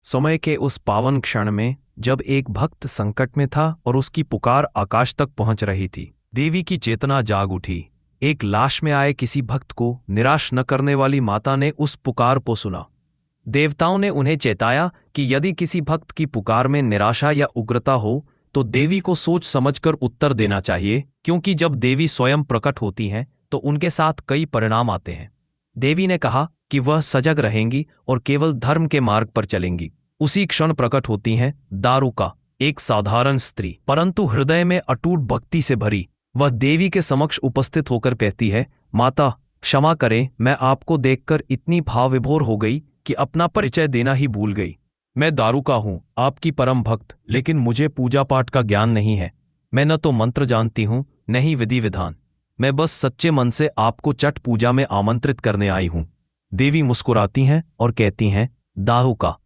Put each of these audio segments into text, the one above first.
समय के उस पावन क्षण में जब एक भक्त संकट में था और उसकी पुकार आकाश तक पहुंच रही थी, देवी की चेतना जाग उठी। एक लाश में आए किसी भक्त को निराश न करने वाली माता ने उस पुकार को सुना। देवताओं ने उन्हें चेताया कि यदि किसी भक्त की पुकार में निराशा या उग्रता हो तो देवी को सोच समझकर उत्तर देना चाहिए, क्योंकि जब देवी स्वयं प्रकट होती हैं तो उनके साथ कई परिणाम आते हैं। देवी ने कहा कि वह सजग रहेंगी और केवल धर्म के मार्ग पर चलेंगी। उसी क्षण प्रकट होती हैं दारुका, एक साधारण स्त्री परंतु हृदय में अटूट भक्ति से भरी। वह देवी के समक्ष उपस्थित होकर कहती है, माता क्षमा करें, मैं आपको देखकर इतनी भाव विभोर हो गई कि अपना परिचय देना ही भूल गई। मैं दारुका हूं, आपकी परम भक्त, लेकिन मुझे पूजा पाठ का ज्ञान नहीं है। मैं न तो मंत्र जानती हूं न ही विधि विधान। मैं बस सच्चे मन से आपको छठ पूजा में आमंत्रित करने आई हूं। देवी मुस्कुराती हैं और कहती हैं, दारुका,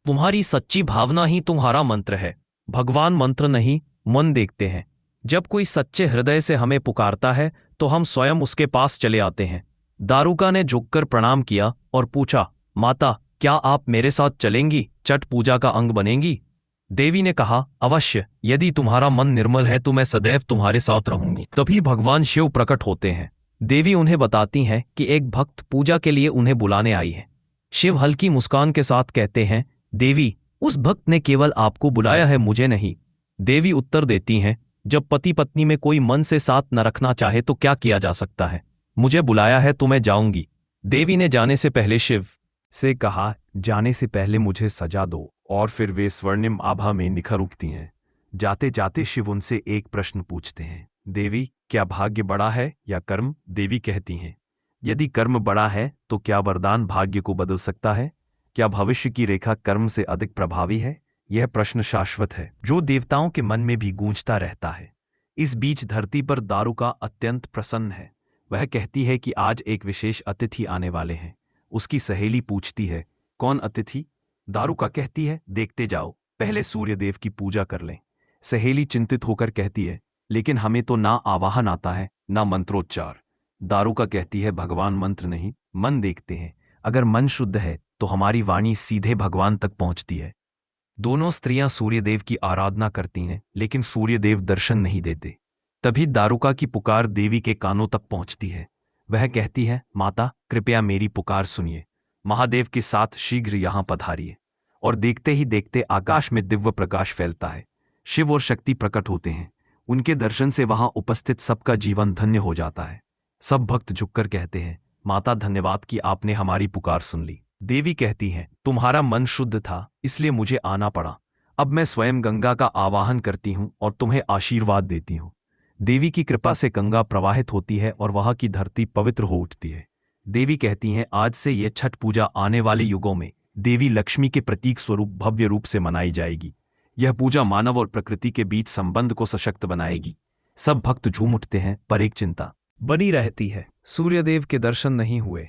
तुम्हारी सच्ची भावना ही तुम्हारा मंत्र है। भगवान मंत्र नहीं, मन देखते हैं। जब कोई सच्चे हृदय से हमें पुकारता है तो हम स्वयं उसके पास चले आते हैं। दारुका ने झुककर प्रणाम किया और पूछा, माता क्या आप मेरे साथ चलेंगी, छठ पूजा का अंग बनेंगी? देवी ने कहा, अवश्य, यदि तुम्हारा मन निर्मल है तो मैं सदैव तुम्हारे साथ रहूंगी। तभी भगवान शिव प्रकट होते हैं। देवी उन्हें बताती हैं कि एक भक्त पूजा के लिए उन्हें बुलाने आई है। शिव हल्की मुस्कान के साथ कहते हैं, देवी, उस भक्त ने केवल आपको बुलाया है, मुझे नहीं। देवी उत्तर देती हैं, जब पति पत्नी में कोई मन से साथ न रखना चाहे तो क्या किया जा सकता है? मुझे बुलाया है तो मैं जाऊंगी। देवी ने जाने से पहले शिव से कहा, जाने से पहले मुझे सजा दो। और फिर वे स्वर्णिम आभा में निखर उठती हैं। जाते जाते शिव उनसे एक प्रश्न पूछते हैं, देवी, क्या भाग्य बड़ा है या कर्म? देवी कहती हैं, यदि कर्म बड़ा है तो क्या वरदान भाग्य को बदल सकता है? क्या भविष्य की रेखा कर्म से अधिक प्रभावी है? यह प्रश्न शाश्वत है, जो देवताओं के मन में भी गूंजता रहता है। इस बीच धरती पर दारुका अत्यंत प्रसन्न है। वह कहती है कि आज एक विशेष अतिथि आने वाले हैं। उसकी सहेली पूछती है, कौन अतिथि? दारुका कहती है, देखते जाओ, पहले सूर्यदेव की पूजा कर लें। सहेली चिंतित होकर कहती है, लेकिन हमें तो ना आवाहन आता है ना मंत्रोच्चार। दारुका कहती है, भगवान मंत्र नहीं, मन देखते हैं। अगर मन शुद्ध है तो हमारी वाणी सीधे भगवान तक पहुंचती है। दोनों स्त्रियां सूर्यदेव की आराधना करती हैं, लेकिन सूर्यदेव दर्शन नहीं देते। तभी दारुका की पुकार देवी के कानों तक पहुंचती है। वह कहती है, माता कृपया मेरी पुकार सुनिए। महादेव के साथ शीघ्र यहां पधारिए। और देखते ही देखते आकाश में दिव्य प्रकाश फैलता है। शिव और शक्ति प्रकट होते हैं। उनके दर्शन से वहां उपस्थित सबका जीवन धन्य हो जाता है। सब भक्त झुककर कहते हैं, माता धन्यवाद कि आपने हमारी पुकार सुन ली। देवी कहती हैं, तुम्हारा मन शुद्ध था इसलिए मुझे आना पड़ा। अब मैं स्वयं गंगा का आवाहन करती हूं और तुम्हें आशीर्वाद देती हूं। देवी की कृपा से गंगा प्रवाहित होती है और वहां की धरती पवित्र हो उठती है। देवी कहती हैं, आज से यह छठ पूजा आने वाले युगों में देवी लक्ष्मी के प्रतीक स्वरूप भव्य रूप से मनाई जाएगी। यह पूजा मानव और प्रकृति के बीच संबंध को सशक्त बनाएगी। सब भक्त झूम उठते हैं, पर एक चिंता बनी रहती है, सूर्यदेव के दर्शन नहीं हुए।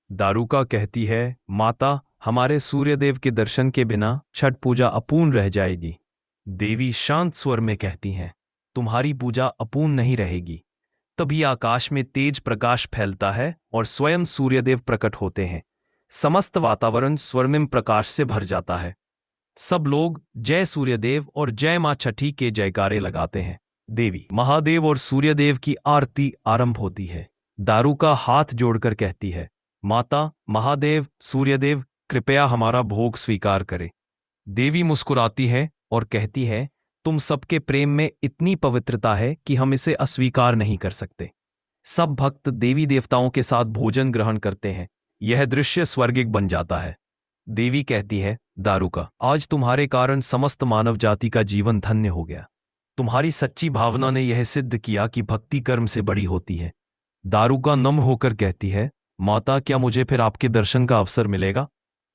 दारुका कहती है, माता हमारे सूर्यदेव के दर्शन के बिना छठ पूजा अपूर्ण रह जाएगी। देवी शांत स्वर में कहती हैं, तुम्हारी पूजा अपूर्ण नहीं रहेगी। तभी आकाश में तेज प्रकाश फैलता है और स्वयं सूर्यदेव प्रकट होते हैं। समस्त वातावरण स्वर्णिम प्रकाश से भर जाता है। सब लोग जय सूर्यदेव और जय मां छठी के जयकारे लगाते हैं। देवी, महादेव और सूर्यदेव की आरती आरंभ होती है। दारुका हाथ जोड़कर कहती है, माता, महादेव, सूर्यदेव, कृपया हमारा भोग स्वीकार करें। देवी मुस्कुराती है और कहती है, तुम सबके प्रेम में इतनी पवित्रता है कि हम इसे अस्वीकार नहीं कर सकते। सब भक्त देवी देवताओं के साथ भोजन ग्रहण करते हैं। यह दृश्य स्वर्गिक बन जाता है। देवी कहती है, दारुका, आज तुम्हारे कारण समस्त मानव जाति का जीवन धन्य हो गया। तुम्हारी सच्ची भावना ने यह सिद्ध किया कि भक्ति कर्म से बड़ी होती है। दारुका नम्र होकर कहती है, माता क्या मुझे फिर आपके दर्शन का अवसर मिलेगा?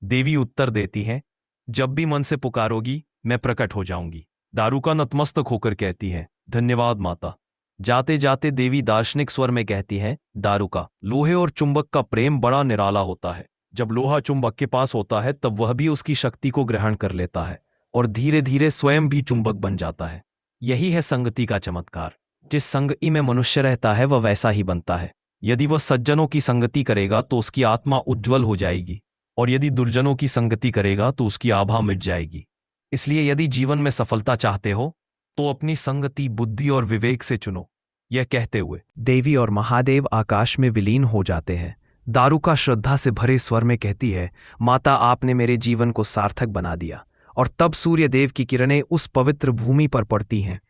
देवी उत्तर देती है, जब भी मन से पुकारोगी मैं प्रकट हो जाऊंगी। दारुका नतमस्तक होकर कहती है, धन्यवाद माता। जाते जाते देवी दार्शनिक स्वर में कहती है, दारुका, लोहे और चुंबक का प्रेम बड़ा निराला होता है। जब लोहा चुंबक के पास होता है तब वह भी उसकी शक्ति को ग्रहण कर लेता है और धीरे धीरे स्वयं भी चुंबक बन जाता है। यही है संगति का चमत्कार। जिस संगति में मनुष्य रहता है वह वैसा ही बनता है। यदि वह सज्जनों की संगति करेगा तो उसकी आत्मा उज्ज्वल हो जाएगी और यदि दुर्जनों की संगति करेगा तो उसकी आभा मिट जाएगी। इसलिए यदि जीवन में सफलता चाहते हो तो अपनी संगति बुद्धि और विवेक से चुनो। यह कहते हुए देवी और महादेव आकाश में विलीन हो जाते हैं। दारुका श्रद्धा से भरे स्वर में कहती है, माता आपने मेरे जीवन को सार्थक बना दिया। और तब सूर्य देव की किरणें उस पवित्र भूमि पर पड़ती हैं।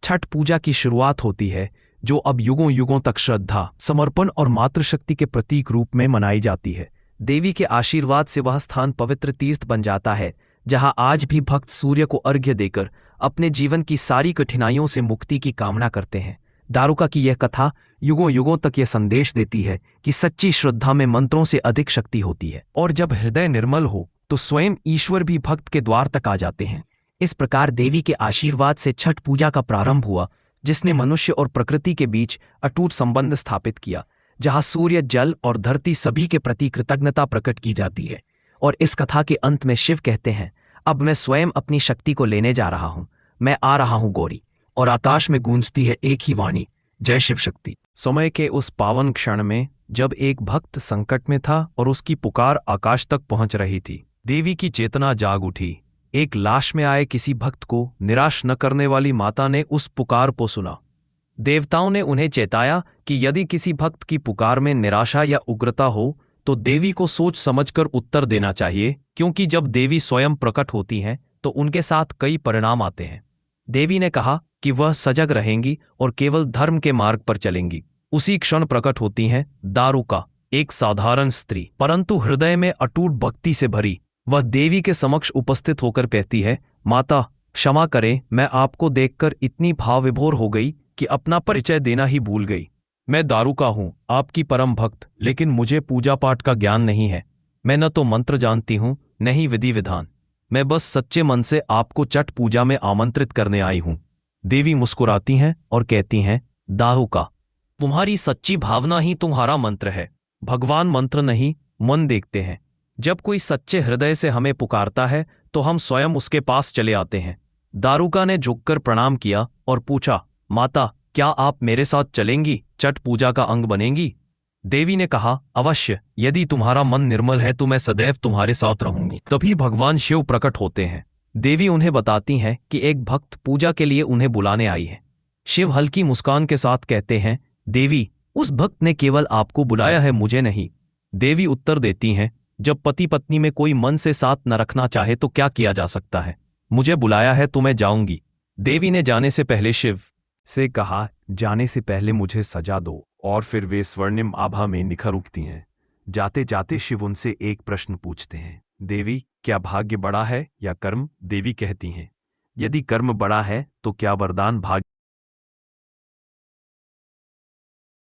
छठ पूजा की शुरुआत होती है, जो अब युगों युगों तक श्रद्धा, समर्पण और मातृशक्ति के प्रतीक रूप में मनाई जाती है। देवी के आशीर्वाद से वह स्थान पवित्र तीर्थ बन जाता है, जहां आज भी भक्त सूर्य को अर्घ्य देकर अपने जीवन की सारी कठिनाइयों से मुक्ति की कामना करते हैं। दारुका की यह कथा युगों युगों तक यह संदेश देती है कि सच्ची श्रद्धा में मंत्रों से अधिक शक्ति होती है, और जब हृदय निर्मल हो तो स्वयं ईश्वर भी भक्त के द्वार तक आ जाते हैं। इस प्रकार देवी के आशीर्वाद से छठ पूजा का प्रारंभ हुआ, जिसने मनुष्य और प्रकृति के बीच अटूट संबंध स्थापित किया, जहां सूर्य, जल और धरती सभी के प्रति कृतज्ञता प्रकट की जाती है। और इस कथा के अंत में शिव कहते हैं, अब मैं स्वयं अपनी शक्ति को लेने जा रहा हूं, मैं आ रहा हूं गौरी। और आकाश में गूंजती है एक ही वाणी, जय शिव शक्ति। समय के उस पावन क्षण में जब एक भक्त संकट में था और उसकी पुकार आकाश तक पहुंच रही थी, देवी की चेतना जाग उठी। एक लाश में आए किसी भक्त को निराश न करने वाली माता ने उस पुकार को सुना। देवताओं ने उन्हें चेताया कि यदि किसी भक्त की पुकार में निराशा या उग्रता हो तो देवी को सोच समझकर उत्तर देना चाहिए, क्योंकि जब देवी स्वयं प्रकट होती हैं तो उनके साथ कई परिणाम आते हैं। देवी ने कहा कि वह सजग रहेंगी और केवल धर्म के मार्ग पर चलेंगी। उसी क्षण प्रकट होती हैं दारुका, एक साधारण स्त्री परंतु हृदय में अटूट भक्ति से भरी। वह देवी के समक्ष उपस्थित होकर कहती है, माता क्षमा करें, मैं आपको देखकर इतनी भाव विभोर हो गई कि अपना परिचय देना ही भूल गई। मैं दारुका हूं, आपकी परम भक्त, लेकिन मुझे पूजा पाठ का ज्ञान नहीं है। मैं न तो मंत्र जानती हूं न ही विधि विधान। मैं बस सच्चे मन से आपको छठ पूजा में आमंत्रित करने आई हूं। देवी मुस्कुराती हैं और कहती हैं, दारुका, तुम्हारी सच्ची भावना ही तुम्हारा मंत्र है। भगवान मंत्र नहीं, मन देखते हैं। जब कोई सच्चे हृदय से हमें पुकारता है तो हम स्वयं उसके पास चले आते हैं। दारुका ने झुककर प्रणाम किया और पूछा, माता क्या आप मेरे साथ चलेंगी, छठ पूजा का अंग बनेंगी? देवी ने कहा, अवश्य, यदि तुम्हारा मन निर्मल है तो मैं सदैव तुम्हारे साथ रहूंगी। तभी भगवान शिव प्रकट होते हैं। देवी उन्हें बताती हैं कि एक भक्त पूजा के लिए उन्हें बुलाने आई है। शिव हल्की मुस्कान के साथ कहते हैं, देवी, उस भक्त ने केवल आपको बुलाया है, मुझे नहीं। देवी उत्तर देती हैं, जब पति पत्नी में कोई मन से साथ न रखना चाहे तो क्या किया जा सकता है? मुझे बुलाया है तो मैं जाऊंगी। देवी ने जाने से पहले शिव से कहा, जाने से पहले मुझे सजा दो। और फिर वे स्वर्णिम आभा में निखर उठती हैं। जाते जाते शिव उनसे एक प्रश्न पूछते हैं, देवी, क्या भाग्य बड़ा है या कर्म? देवी कहती हैं, यदि कर्म बड़ा है तो क्या वरदान भाग्य